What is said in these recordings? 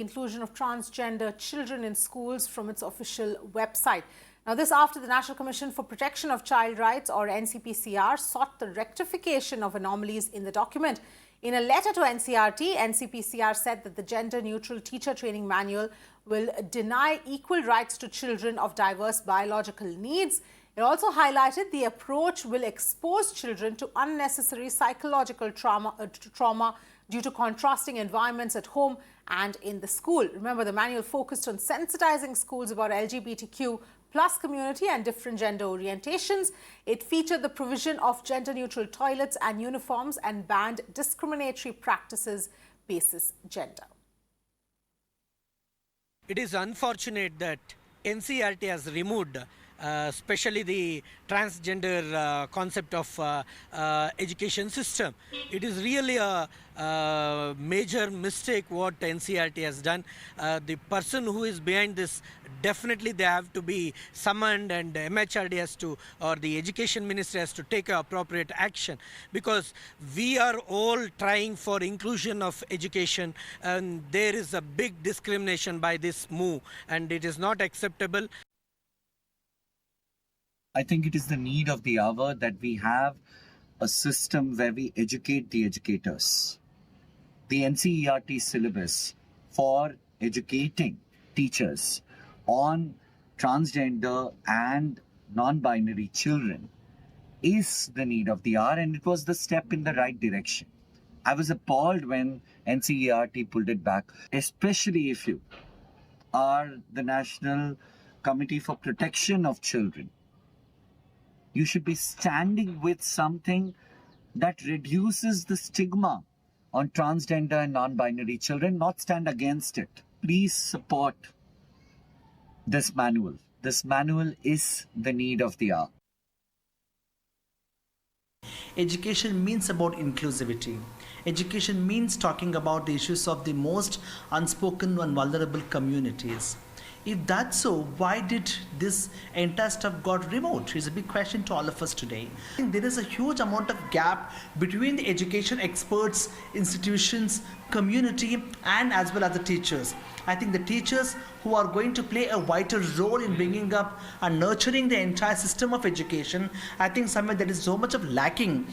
inclusion of transgender children in schools from its official website. Now, this after the National Commission for Protection of Child Rights, or NCPCR, sought the rectification of anomalies in the document. In a letter to NCERT, NCPCR said that the gender-neutral teacher training manual will deny equal rights to children of diverse biological needs. It also highlighted the approach will expose children to unnecessary psychological trauma due to contrasting environments at home and in the school. Remember, the manual focused on sensitizing schools about LGBTQ plus community and different gender orientations. It featured the provision of gender-neutral toilets and uniforms and banned discriminatory practices basis gender. It is unfortunate that NCERT has removed especially the transgender concept of education system. It is really a major mistake what NCERT has done. The person who is behind this, definitely they have to be summoned, and MHRD has to, or the education minister has to take appropriate action, because we are all trying for inclusion of education, and there is a big discrimination by this move, and it is not acceptable. I think it is the need of the hour that we have a system where we educate the educators. The NCERT syllabus for educating teachers on transgender and non-binary children is the need of the hour, and it was the step in the right direction. I was appalled when NCERT pulled it back, especially if you are the National Committee for Protection of Children. You should be standing with something that reduces the stigma on transgender and non-binary children, not stand against it. Please support this manual. This manual is the need of the hour. Education means about inclusivity. Education means talking about the issues of the most unspoken and vulnerable communities. If that's so, why did this entire stuff got removed? Is a big question to all of us today. I think there is a huge amount of gap between the education experts, institutions, community, and as well as the teachers. I think the teachers who are going to play a vital role in bringing up and nurturing the entire system of education, I think somewhere there is so much of lacking.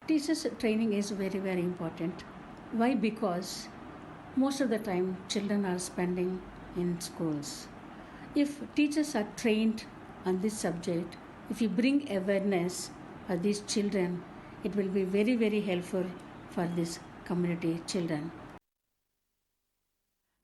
Teachers training is very, very important. Why? Because most of the time children are spending in schools. If teachers are trained on this subject, if you bring awareness for these children, it will be very, very helpful for this community children.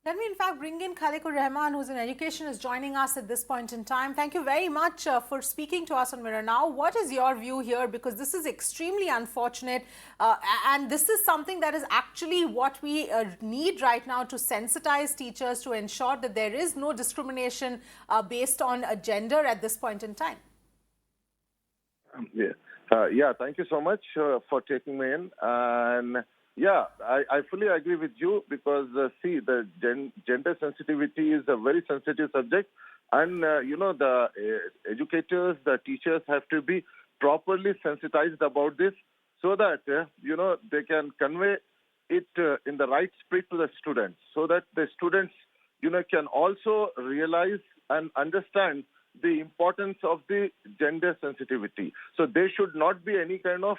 Let me in fact bring in Khaliqur Rahman, who's in education, is joining us at this point in time. Thank you very much for speaking to us on Mirror Now. What is your view here? Because this is extremely unfortunate, and this is something that is actually what we need right now to sensitize teachers, to ensure that there is no discrimination based on gender at this point in time. Yeah, thank you so much for taking me in. And yeah, I fully agree with you, because see, the gender sensitivity is a very sensitive subject, and the educators, the teachers have to be properly sensitized about this, so that they can convey it in the right spirit to the students, so that the students can also realize and understand the importance of the gender sensitivity. So there should not be any kind of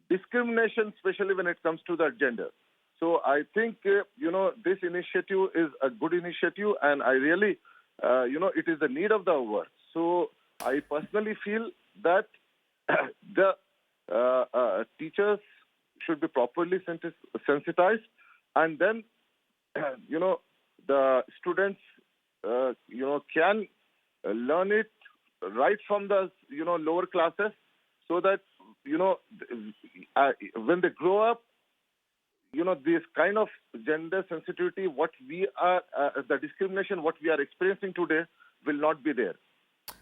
discrimination, especially when it comes to the gender. So I think, this initiative is a good initiative, and I really, it is the need of the hour. So I personally feel that the teachers should be properly sensitized, and then, the students, can learn it right from the, lower classes, so that when they grow up, this kind of gender sensitivity, what we are, the discrimination, what we are experiencing today, will not be there.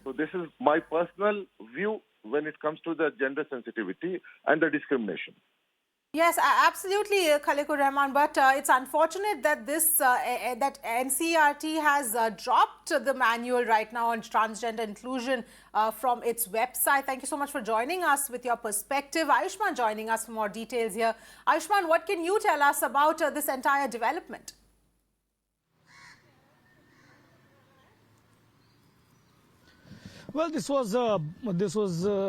So this is my personal view when it comes to the gender sensitivity and the discrimination. Yes, absolutely, Khaliqur Rahman. But it's unfortunate that that NCERT has dropped the manual right now on transgender inclusion from its website. Thank you so much for joining us with your perspective. Ayushman joining us for more details here. Ayushman, what can you tell us about this entire development? Well, this was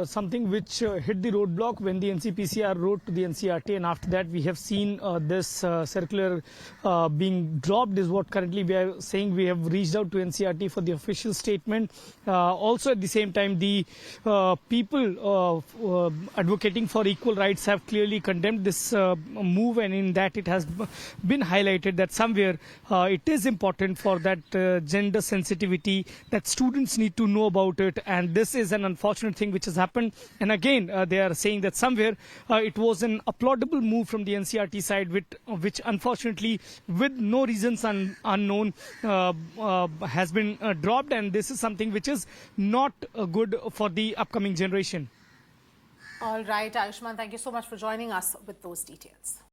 something which hit the roadblock when the NCPCR wrote to the NCERT, and after that we have seen this circular being dropped, is what currently we are saying. We have reached out to NCERT for the official statement. Also, at the same time, the people advocating for equal rights have clearly condemned this move, and in that it has been highlighted that somewhere it is important for that gender sensitivity, that students need to know about it. And this is an unfortunate thing which has happened. And again, they are saying that somewhere it was an applaudable move from the NCERT side, which unfortunately, with no reasons unknown, has been dropped. And this is something which is not good for the upcoming generation. All right, Ayushman, thank you so much for joining us with those details.